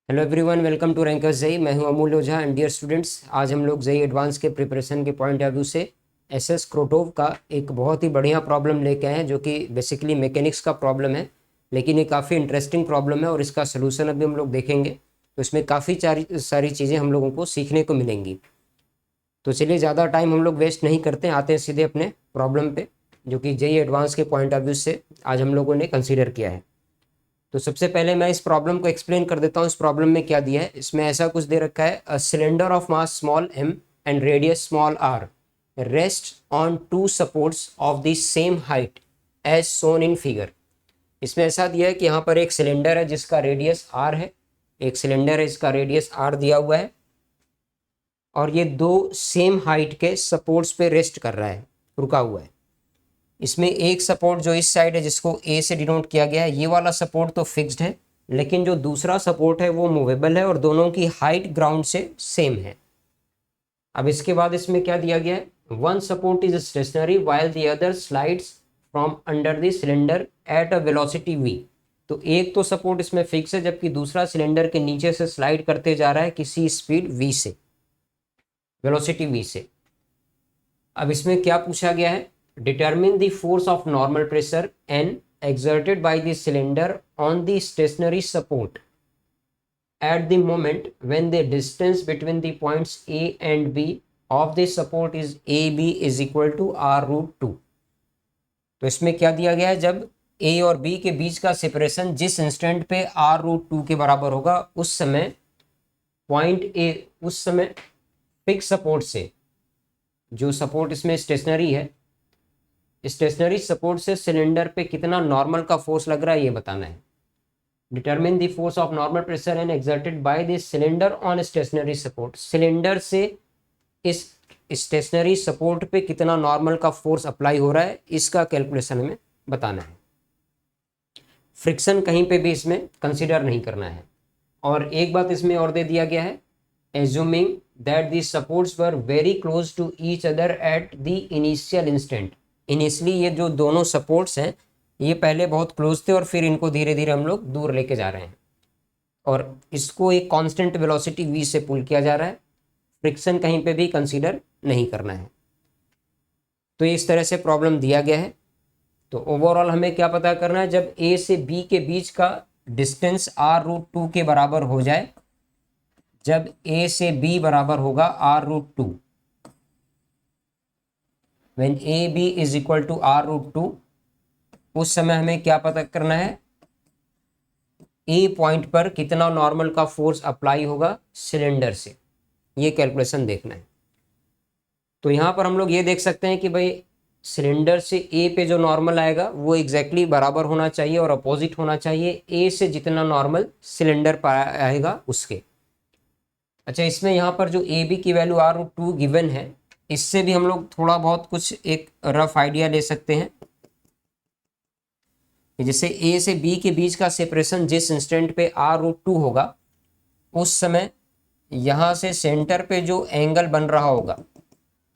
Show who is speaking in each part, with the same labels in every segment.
Speaker 1: Hello everyone, welcome to Rankers JEE. मैं हूं Amul Ojha and dear students, आज हम लोग जेई एडवांस के प्रिपरेशन के पॉइंट ऑफ व्यू से एसएस क्रोटोव का एक बहुत ही बढ़िया प्रॉब्लम लेके आए हैं, जो कि बेसिकली मैकेनिक्स का प्रॉब्लम है, लेकिन ये काफ़ी इंटरेस्टिंग प्रॉब्लम है और इसका सोल्यूशन अभी हम लोग देखेंगे। तो इसमें काफ़ी सारी चीज़ें हम लोगों को सीखने को मिलेंगी। तो चलिए ज़्यादा टाइम हम लोग वेस्ट नहीं करते, आते हैं सीधे अपने प्रॉब्लम पे, जो कि जेई एडवांस के पॉइंट ऑफ व्यू से आज हम लोगों ने कंसिडर किया है। तो सबसे पहले मैं इस प्रॉब्लम को एक्सप्लेन कर देता हूँ। इस प्रॉब्लम में क्या दिया है, इसमें ऐसा कुछ दे रखा है, a cylinder of mass small m and radius small r rest on two supports of the same height as shown in figure. इसमें ऐसा दिया है कि यहाँ पर एक सिलेंडर है जिसका रेडियस r है, एक सिलेंडर है इसका रेडियस r दिया हुआ है, और ये दो सेम हाइट के सपोर्ट्स पे रेस्ट कर रहा है, रुका हुआ है। इसमें एक सपोर्ट जो इस साइड है जिसको ए से डिनोट किया गया है, ये वाला सपोर्ट तो फिक्स्ड है, लेकिन जो दूसरा सपोर्ट है वो मूवेबल है और दोनों की हाइट ग्राउंड से सेम है। अब इसके बाद इसमें क्या दिया गया है, one support is stationary while the other slides from under the cylinder at a velocity v। तो एक तो सपोर्ट इसमें फिक्स है, जबकि दूसरा सिलेंडर के नीचे से स्लाइड करते जा रहा है किसी स्पीड v से, वेलोसिटी v से। अब इसमें क्या पूछा गया है, determine the force of normal pressure N exerted by the cylinder on the stationary support at the moment when the distance between the points A and B of the support is AB is equal to R root 2। तो इसमें क्या दिया गया है, जब A और B के बीच का सेपरेशन जिस इंस्टेंट पे R रूट 2 के बराबर होगा, उस समय पॉइंट A, उस समय फिक्स सपोर्ट से, जो सपोर्ट इसमें स्टेशनरी है, स्टेशनरी सपोर्ट से सिलेंडर पे कितना नॉर्मल का फोर्स लग रहा है ये बताना है। Determine the force of normal pressure and exerted by the cylinder on stationary support. Cylinder से इस स्टेशनरी सपोर्ट पे कितना नॉर्मल का फोर्स अप्लाई हो रहा है, इसका कैलकुलेशन हमें बताना है। फ्रिक्शन कहीं पे भी इसमें कंसिडर नहीं करना है। और एक बात इसमें और दे दिया गया है, assuming that the supports were very close to each other at the initial instant. Initially ये जो दोनों सपोर्ट्स हैं ये पहले बहुत क्लोज थे और फिर इनको धीरे धीरे हम लोग दूर लेके जा रहे हैं, और इसको एक कांस्टेंट वेलोसिटी v से पुल किया जा रहा है। फ्रिक्शन कहीं पे भी कंसीडर नहीं करना है। तो इस तरह से प्रॉब्लम दिया गया है। तो ओवरऑल हमें क्या पता करना है, जब a से b के बीच का डिस्टेंस r रूट 2 के बराबर हो जाए, जब a से b बराबर होगा r root 2, when A B is equal to r root 2, उस समय हमें क्या पता करना है, ए पॉइंट पर कितना नॉर्मल का फोर्स अप्लाई होगा सिलेंडर से, ये कैलकुलेशन देखना है। तो यहाँ पर हम लोग ये देख सकते हैं कि भाई सिलेंडर से ए पे जो नॉर्मल आएगा वो एग्जैक्टली बराबर होना चाहिए और अपोजिट होना चाहिए ए से जितना नॉर्मल सिलेंडर पर आएगा उसके। अच्छा, इसमें यहाँ पर जो ए बी की वैल्यू r रूट 2 गिवन है, इससे भी हम लोग थोड़ा बहुत कुछ एक रफ आइडिया ले सकते हैं। जैसे ए से बी के बीच का सेपरेशन जिस इंस्टेंट पे r रूट 2 होगा, उस समय यहाँ से सेंटर पे जो एंगल बन रहा होगा,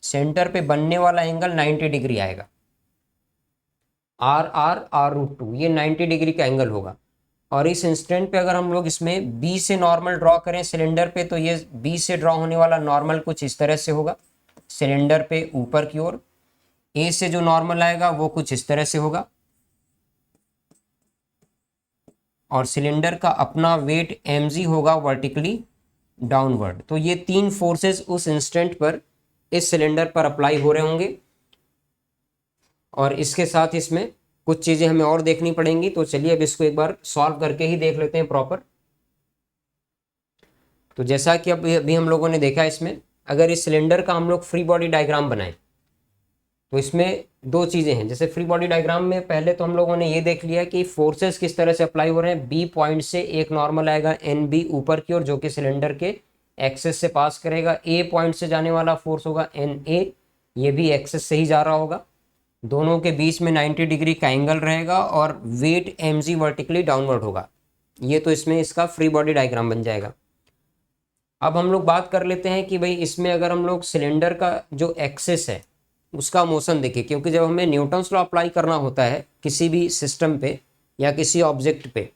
Speaker 1: सेंटर पे बनने वाला एंगल 90 डिग्री आएगा। r रूट 2 ये 90 डिग्री का एंगल होगा। और इस इंस्टेंट पे अगर हम लोग इसमें b से नॉर्मल ड्रॉ करें सिलेंडर पे, तो ये b से ड्रॉ होने वाला नॉर्मल कुछ इस तरह से होगा सिलेंडर पे ऊपर की ओर। a से जो नॉर्मल आएगा वो कुछ इस तरह से होगा, और सिलेंडर का अपना वेट mg होगा वर्टिकली डाउनवर्ड। तो ये तीन फोर्सेस उस इंस्टेंट पर इस सिलेंडर पर अप्लाई हो रहे होंगे, और इसके साथ इसमें कुछ चीज़ें हमें और देखनी पड़ेंगी। तो चलिए अब इसको एक बार सॉल्व करके ही देख लेते हैं प्रॉपर। तो जैसा कि अभी हम लोगों ने देखा, इसमें अगर इस सिलेंडर का हम लोग फ्री बॉडी डायग्राम बनाएं, तो इसमें दो चीज़ें हैं। जैसे फ्री बॉडी डायग्राम में पहले तो हम लोगों ने ये देख लिया कि फोर्सेस किस तरह से अप्लाई हो रहे हैं। बी पॉइंट से एक नॉर्मल आएगा एन बी ऊपर की ओर, जो कि सिलेंडर के एक्सेस से पास करेगा। ए पॉइंट से जाने वाला फोर्स होगा एन ए, ये भी एक्सेस से ही जा रहा होगा। दोनों के बीच में 90 डिग्री का एंगल रहेगा और वेट mg वर्टिकली डाउनवर्ड होगा। ये तो इसमें इसका फ्री बॉडी डायग्राम बन जाएगा। अब हम लोग बात कर लेते हैं कि भाई इसमें अगर हम लोग सिलेंडर का जो एक्सेस है उसका मोशन देखें, क्योंकि जब हमें न्यूटन्स लॉ अप्लाई करना होता है किसी भी सिस्टम पे या किसी ऑब्जेक्ट पे,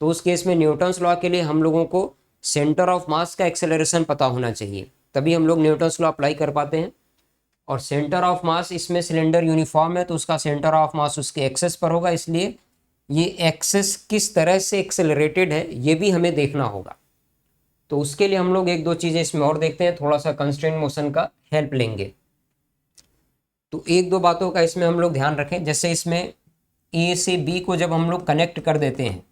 Speaker 1: तो उस केस में न्यूटन्स लॉ के लिए हम लोगों को सेंटर ऑफ मास का एक्सेलरेशन पता होना चाहिए, तभी हम लोग न्यूटन्स लॉ अप्लाई कर पाते हैं। और सेंटर ऑफ मास, इसमें सिलेंडर यूनिफॉर्म है तो उसका सेंटर ऑफ मास उसके एक्सेस पर होगा, इसलिए ये एक्सेस किस तरह से एक्सेलरेटेड है ये भी हमें देखना होगा। तो उसके लिए हम लोग एक दो चीज़ें इसमें और देखते हैं, थोड़ा सा कंस्ट्रेंट मोशन का हेल्प लेंगे। तो एक दो बातों का इसमें हम लोग ध्यान रखें, जैसे इसमें ए से बी को जब हम लोग कनेक्ट कर देते हैं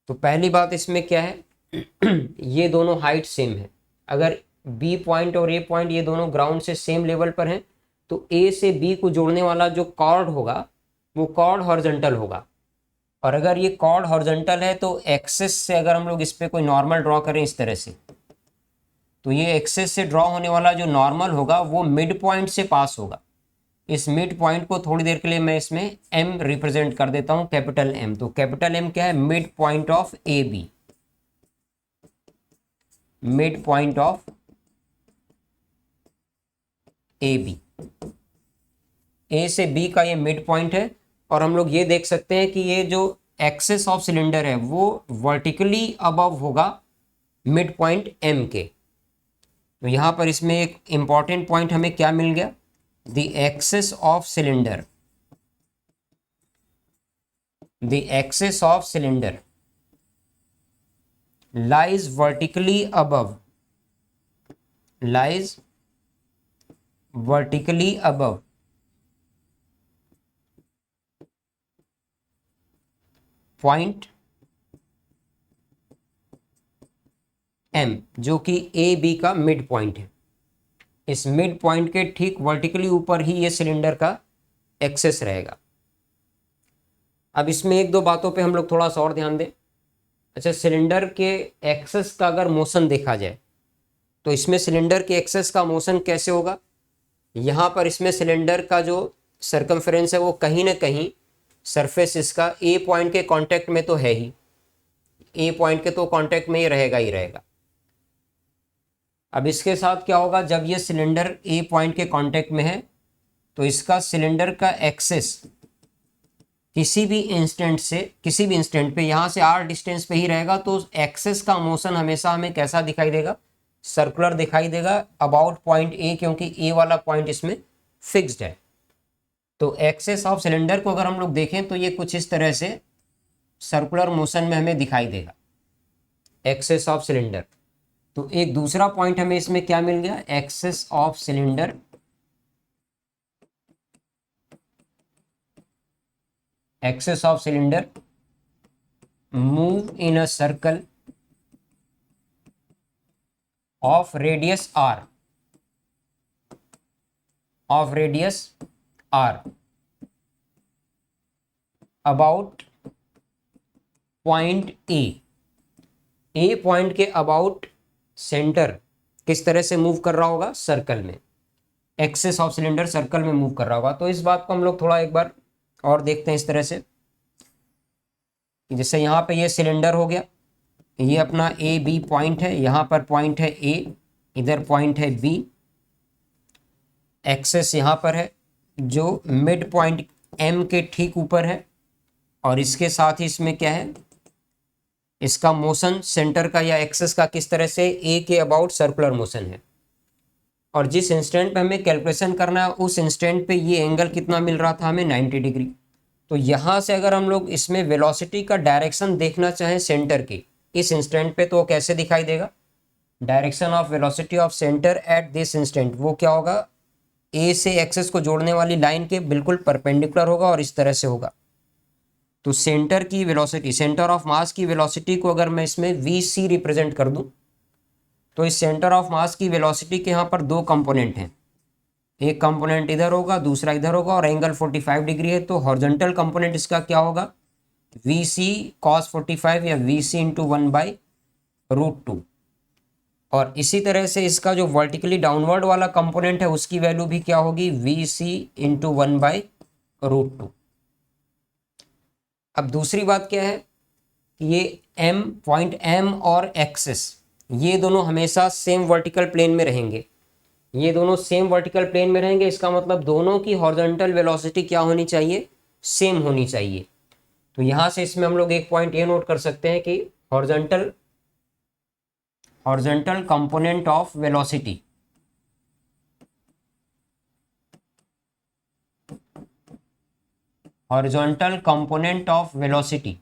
Speaker 1: तो पहली बात इसमें क्या है ये दोनों हाइट सेम है। अगर बी पॉइंट और ए पॉइंट ये दोनों ग्राउंड से सेम लेवल पर हैं तो ए से बी को जोड़ने वाला जो कॉर्ड होगा वो कॉर्ड हॉरिजॉन्टल होगा। और अगर ये कॉर्ड हॉरिजॉन्टल है तो एक्सेस से अगर हम लोग इस पर कोई नॉर्मल ड्रॉ करें इस तरह से, तो ये एक्सेस से ड्रॉ होने वाला जो नॉर्मल होगा वो मिड पॉइंट से पास होगा। इस मिड पॉइंट को थोड़ी देर के लिए मैं इसमें एम रिप्रेजेंट कर देता हूं, कैपिटल एम। तो कैपिटल एम क्या है? Mid point of A B, mid point of A B, A से बी का ये मिड पॉइंट है। और हम लोग ये देख सकते हैं कि ये जो एक्सेस ऑफ सिलेंडर है वो वर्टिकली अबव होगा मिड पॉइंट एम के। तो यहां पर इसमें एक इंपॉर्टेंट पॉइंट हमें क्या मिल गया? The axis of cylinder, the axis of cylinder lies vertically above, lies vertically above point M, जो कि ए बी का मिड पॉइंट है। इस मिड पॉइंट के ठीक वर्टिकली ऊपर ही ये सिलेंडर का एक्सेस रहेगा। अब इसमें एक दो बातों पे हम लोग थोड़ा सा और ध्यान दें। अच्छा, सिलेंडर के एक्सेस का अगर मोशन देखा जाए तो इसमें सिलेंडर के एक्सेस का मोशन कैसे होगा? यहाँ पर इसमें सिलेंडर का जो सर्कमफ्रेंस है वो कहीं ना कहीं सरफेस इसका ए पॉइंट के कांटेक्ट में तो है ही, ए पॉइंट के तो कांटेक्ट में ही रहेगा। अब इसके साथ क्या होगा? जब ये सिलेंडर ए पॉइंट के कांटेक्ट में है तो इसका सिलेंडर का एक्सेस किसी भी इंस्टेंट पे यहाँ से आर डिस्टेंस पे ही रहेगा, तो एक्सेस का मोशन हमेशा हमें कैसा दिखाई देगा? सर्कुलर दिखाई देगा अबाउट पॉइंट ए, क्योंकि ए वाला पॉइंट इसमें फिक्स्ड है। तो एक्सेस ऑफ सिलेंडर को अगर हम लोग देखें तो ये कुछ इस तरह से सर्कुलर मोशन में हमें दिखाई देगा, एक्सेस ऑफ सिलेंडर। तो एक दूसरा पॉइंट हमें इसमें क्या मिल गया? Axis of cylinder, axis of cylinder move in a circle of radius r, of radius r about point A point के अबाउट सेंटर किस तरह से मूव कर रहा होगा? सर्कल में। एक्सेस ऑफ सिलेंडर सर्कल में मूव कर रहा होगा। तो इस बात को हम लोग थोड़ा एक बार और देखते हैं इस तरह से, जैसे यहाँ पे ये सिलेंडर हो गया, ये अपना ए बी पॉइंट है, यहाँ पर पॉइंट है ए, इधर पॉइंट है बी, एक्सेस यहाँ पर है जो मिड पॉइंट एम के ठीक ऊपर है। और इसके साथ ही इसमें क्या है? इसका मोशन सेंटर का या एक्सेस का किस तरह से? ए के अबाउट सर्कुलर मोशन है। और जिस इंस्टेंट पे हमें कैलकुलेशन करना है उस इंस्टेंट पे ये एंगल कितना मिल रहा था हमें? 90 डिग्री। तो यहाँ से अगर हम लोग इसमें वेलोसिटी का डायरेक्शन देखना चाहें सेंटर की इस इंस्टेंट पे, तो कैसे दिखाई देगा? Direction of velocity of centre at this instant, वो क्या होगा? ए से एक्सेस को जोड़ने वाली लाइन के बिल्कुल परपेंडिकुलर होगा और इस तरह से होगा। तो सेंटर की वेलोसिटी, सेंटर ऑफ मास की वेलोसिटी को अगर मैं इसमें वी सी रिप्रेजेंट कर दूं तो इस सेंटर ऑफ मास की वेलोसिटी के यहाँ पर दो कंपोनेंट हैं, एक कंपोनेंट इधर होगा दूसरा इधर होगा, और एंगल 45 डिग्री है। तो हॉरिजॉन्टल कंपोनेंट इसका क्या होगा? वी सी कॉस 45 या वी सी इंटू 1/√2। और इसी तरह से इसका जो वर्टिकली डाउनवर्ड वाला कंपोनेंट है उसकी वैल्यू भी क्या होगी? V C into 1/√2। अब दूसरी बात क्या है? ये एम पॉइंट एम और एक्सेस ये दोनों हमेशा सेम वर्टिकल प्लेन में रहेंगे, ये दोनों सेम वर्टिकल प्लेन में रहेंगे। इसका मतलब दोनों की हॉरिजॉन्टल वेलोसिटी क्या होनी चाहिए? सेम होनी चाहिए। तो यहाँ से इसमें हम लोग एक पॉइंट ये नोट कर सकते हैं कि horizontal horizontal component of velocity, horizontal component of velocity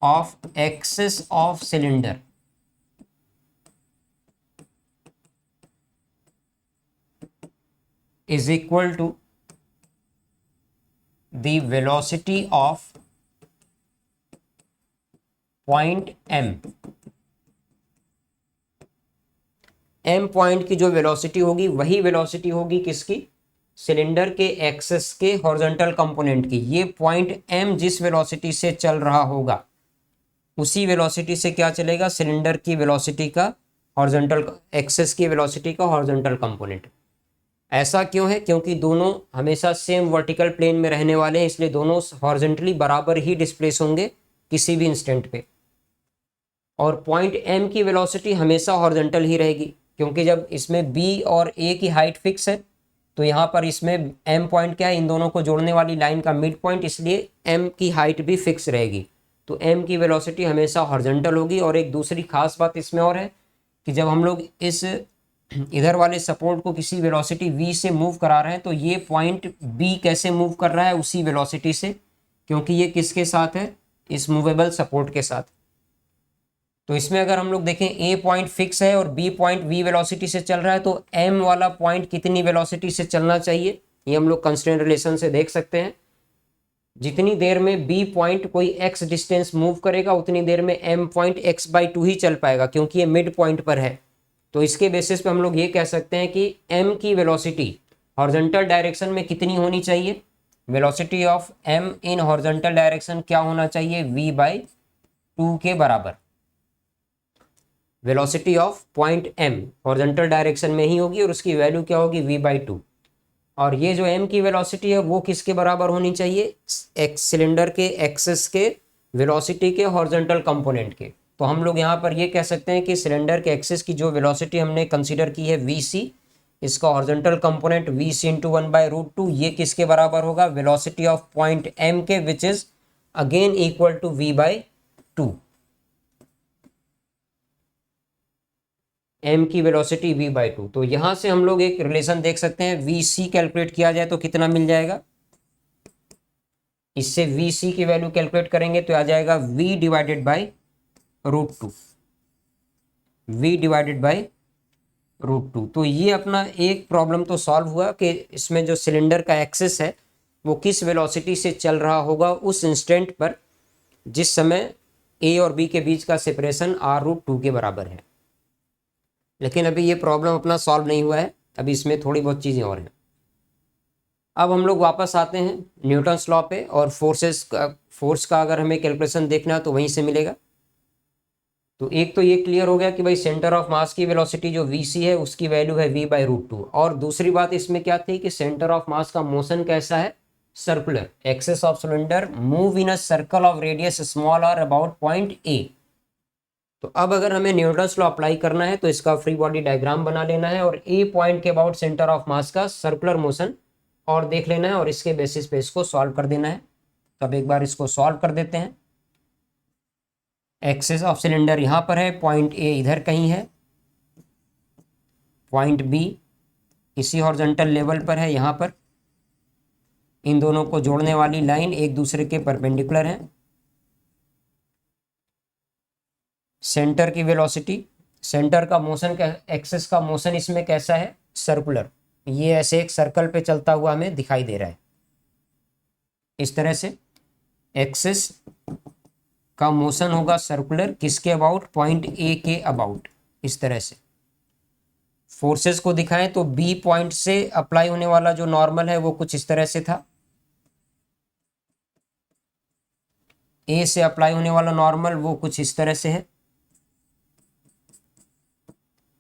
Speaker 1: of axis of cylinder is equal to the velocity of point M। M point की जो वेलोसिटी होगी वही वेलोसिटी होगी किसकी, सिलेंडर के एक्सिस के हॉरिजॉन्टल कंपोनेंट की। ये पॉइंट M जिस वेलोसिटी से चल रहा होगा उसी वेलोसिटी से क्या चलेगा, सिलेंडर की वेलोसिटी का हॉरिजॉन्टल एक्सिस की वेलोसिटी का हॉरिजॉन्टल कंपोनेंट। ऐसा क्यों है, क्योंकि दोनों हमेशा सेम वर्टिकल प्लेन में रहने वाले हैं, इसलिए दोनों हॉरिजॉन्टली बराबर ही डिस्प्लेस होंगे किसी भी इंस्टेंट पे। और पॉइंट एम की वेलोसिटी हमेशा हॉरिजॉन्टल ही रहेगी, क्योंकि जब इसमें बी और ए की हाइट फिक्स है तो यहाँ पर इसमें एम पॉइंट क्या है, इन दोनों को जोड़ने वाली लाइन का मिड पॉइंट, इसलिए एम की हाइट भी फिक्स रहेगी। तो एम की वेलोसिटी हमेशा हॉरिजॉन्टल होगी। और एक दूसरी खास बात इसमें और है कि जब हम लोग इस इधर वाले सपोर्ट को किसी वेलोसिटी v से मूव करा रहे हैं तो ये पॉइंट b कैसे मूव कर रहा है, उसी वेलोसिटी से, क्योंकि ये किसके साथ है, इस मूवेबल सपोर्ट के साथ। तो इसमें अगर हम लोग देखें a पॉइंट फिक्स है और b पॉइंट v वेलोसिटी से चल रहा है, तो m वाला पॉइंट कितनी वेलोसिटी से चलना चाहिए, ये हम लोग कंस्ट्रेंट रिलेशन से देख सकते हैं। जितनी देर में b पॉइंट कोई x डिस्टेंस मूव करेगा उतनी देर में m पॉइंट x/2 ही चल पाएगा, क्योंकि ये मिड पॉइंट पर है। तो इसके बेसिस पे हम लोग ये कह सकते हैं कि m की वेलोसिटी हॉरिजॉन्टल डायरेक्शन में कितनी होनी चाहिए, velocity of m in horizontal direction क्या होना चाहिए, v/2 के बराबर। Velocity of point m horizontal direction में ही होगी और उसकी वैल्यू क्या होगी, v/2। और ये जो m की वेलोसिटी है वो किसके बराबर होनी चाहिए, सिलेंडर के एक्सिस के वेलोसिटी के हॉरिजॉन्टल कंपोनेंट के। तो हम लोग यहाँ पर ये कह सकते हैं कि सिलेंडर के एक्सिस की जो वेलोसिटी हमने कंसीडर की है vc, इसका हॉरिजॉन्टल कंपोनेंट vc इंटू 1/√2, ये किसके बराबर होगा, वेलोसिटी ऑफ पॉइंट m के, which is again equal to v/2। m की वेलोसिटी v/2। तो यहाँ से हम लोग एक रिलेशन देख सकते हैं, vc कैलकुलेट किया जाए तो कितना मिल जाएगा, इससे vc की वैल्यू कैलकुलेट करेंगे तो आ जाएगा v/√2, v/√2। तो ये अपना एक प्रॉब्लम तो सॉल्व हुआ कि इसमें जो सिलेंडर का एक्सिस है वो किस वेलोसिटी से चल रहा होगा उस इंस्टेंट पर जिस समय a और b के बीच का सेपरेशन r√2 के बराबर है। लेकिन अभी ये प्रॉब्लम अपना सॉल्व नहीं हुआ है, अभी इसमें थोड़ी बहुत चीज़ें और हैं। अब हम लोग वापस आते हैं न्यूटन्स लॉ पे, और फोर्स का अगर हमें कैलकुलेशन देखना है तो वहीं से मिलेगा। तो एक तो ये क्लियर हो गया कि भाई सेंटर ऑफ मास की वेलोसिटी जो vc है उसकी वैल्यू है v/√2। और दूसरी बात इसमें क्या थी कि सेंटर ऑफ मास का मोशन कैसा है, circular, axis of cylinder move in a circle of radius small r about point a। तो अब अगर हमें न्यूटन्स लॉ अप्लाई करना है तो इसका फ्री बॉडी डायग्राम बना लेना है और a पॉइंट के अबाउट सेंटर ऑफ मास का सर्कुलर मोशन और देख लेना है और इसके बेसिस पे इसको सॉल्व कर देना है। तो अब एक बार इसको सॉल्व कर देते हैं। एक्सिस ऑफ सिलेंडर यहाँ पर है, पॉइंट ए इधर कहीं है, पॉइंट बी इसी हॉरिजॉन्टल लेवल पर है यहाँ पर। इन दोनों को जोड़ने वाली लाइन एक दूसरे के परपेंडिकुलर है। सेंटर की वेलोसिटी, सेंटर का मोशन, एक्सिस का मोशन इसमें कैसा है, सर्कुलर, ये ऐसे एक सर्कल पे चलता हुआ हमें दिखाई दे रहा है। इस तरह से एक्सिस का मोशन होगा सर्कुलर, किसके अबाउट, पॉइंट ए के अबाउट। इस तरह से फोर्सेस को दिखाएं तो बी पॉइंट से अप्लाई होने वाला जो नॉर्मल है वो कुछ इस तरह से था, ए से अप्लाई होने वाला नॉर्मल वो कुछ इस तरह से है,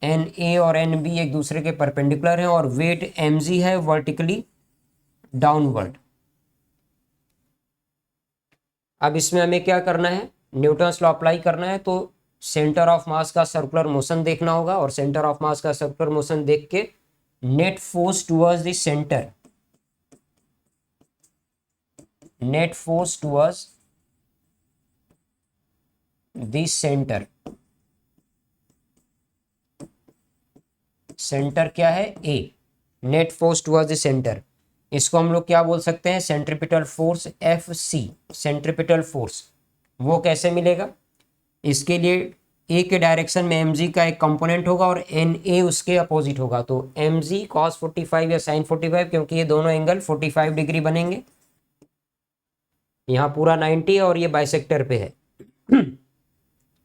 Speaker 1: एन ए और एन बी एक दूसरे के परपेंडिकुलर हैं और वेट एम जी है वर्टिकली डाउनवर्ड। अब इसमें हमें क्या करना है, न्यूटन्स लॉ अप्लाई करना है। तो सेंटर ऑफ मास का सर्कुलर मोशन देखना होगा और सेंटर ऑफ मास का सर्कुलर मोशन देख के net force towards the centre, net force towards the centre, centre क्या है ए, नेट फोर्स टुवर्ड्स द सेंटर, इसको हम लोग क्या बोल सकते हैं, centripetal force F C, centripetal force. वो कैसे मिलेगा, इसके लिए ए के डायरेक्शन में एम जी का एक कंपोनेंट होगा और एन ए उसके अपोजिट होगा, तो एम जी कॉस 45 या साइन 45, क्योंकि ये दोनों एंगल 45 डिग्री बनेंगे। यहाँ पूरा 90 है और ये बाइसेक्टर पे है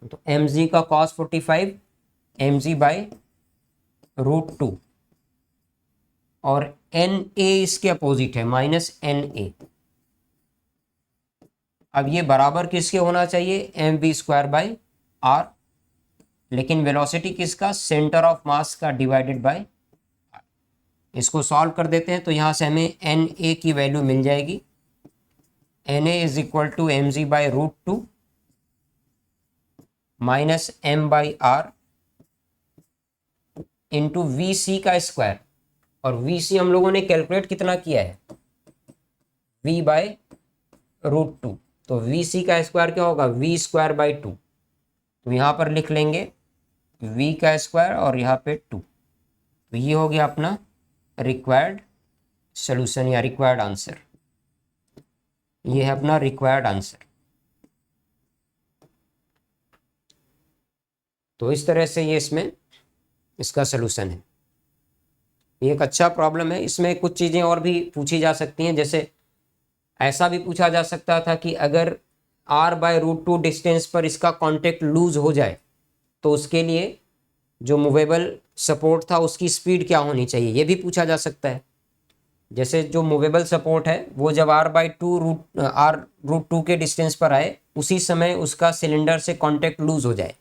Speaker 1: तो एम जी का कॉस 45 एम जी बाई √2 और एन ए इसके अपोजिट है माइनस एन ए। अब ये बराबर किसके होना चाहिए, M V square by R, लेकिन वेलोसिटी किसका, सेंटर ऑफ मास का डिवाइडेड बाय। इसको सॉल्व कर देते हैं तो यहाँ से हमें एन ए की वैल्यू मिल जाएगी, N A is equal to M G by √2 minus M by R into V C का स्क्वायर, और वी सी हम लोगों ने कैलकुलेट कितना किया है, v बाय √2, तो वी सी का स्क्वायर क्या होगा, v स्क्वायर बाई 2, तो यहाँ पर लिख लेंगे v का स्क्वायर और यहाँ पे 2, तो ये हो गया अपना रिक्वायर्ड सोल्यूशन या रिक्वायर्ड आंसर, ये है अपना रिक्वायर्ड आंसर। तो इस तरह से ये इसमें इसका सोल्यूशन है। ये एक अच्छा प्रॉब्लम है, इसमें कुछ चीज़ें और भी पूछी जा सकती हैं, जैसे ऐसा भी पूछा जा सकता था कि अगर r बाय √2 डिस्टेंस पर इसका कांटेक्ट लूज हो जाए तो उसके लिए जो मूवेबल सपोर्ट था उसकी स्पीड क्या होनी चाहिए, ये भी पूछा जा सकता है। जैसे जो मूवेबल सपोर्ट है वो जब r√2 के डिस्टेंस पर आए उसी समय उसका सिलेंडर से कांटेक्ट लूज हो जाए,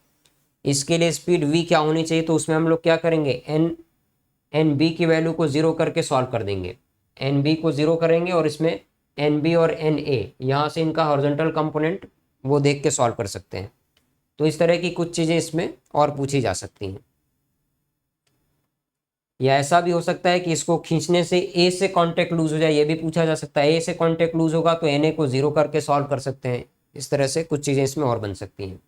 Speaker 1: इसके लिए स्पीड v क्या होनी चाहिए, तो उसमें हम लोग क्या करेंगे, एन बी की वैल्यू को 0 करके सॉल्व कर देंगे, एन बी को 0 करेंगे और इसमें एन बी और एन ए यहाँ से इनका हॉरिजॉन्टल कंपोनेंट वो देख के सॉल्व कर सकते हैं। तो इस तरह की कुछ चीज़ें इसमें और पूछी जा सकती हैं। या ऐसा भी हो सकता है कि इसको खींचने से ए से कांटेक्ट लूज हो जाए, ये भी पूछा जा सकता है, ए से कांटेक्ट लूज होगा तो एन ए को 0 करके सॉल्व कर सकते हैं। इस तरह से कुछ चीज़ें इसमें और बन सकती हैं।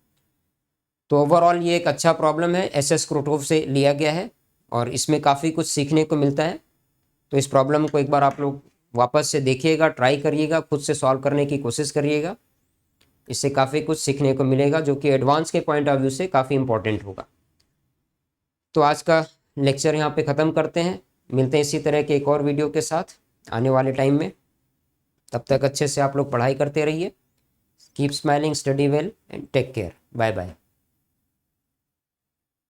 Speaker 1: तो ओवरऑल ये एक अच्छा प्रॉब्लम है, एसएस क्रोटोव से लिया गया है और इसमें काफ़ी कुछ सीखने को मिलता है। तो इस प्रॉब्लम को एक बार आप लोग वापस से देखिएगा, ट्राई करिएगा, खुद से सॉल्व करने की कोशिश करिएगा, इससे काफ़ी कुछ सीखने को मिलेगा जो कि एडवांस के पॉइंट ऑफ व्यू से काफ़ी इंपॉर्टेंट होगा। तो आज का लेक्चर यहाँ पे ख़त्म करते हैं, मिलते हैं इसी तरह के एक और वीडियो के साथ आने वाले टाइम में। तब तक अच्छे से आप लोग पढ़ाई करते रहिए। Keep smiling, study well and take care. Bye bye.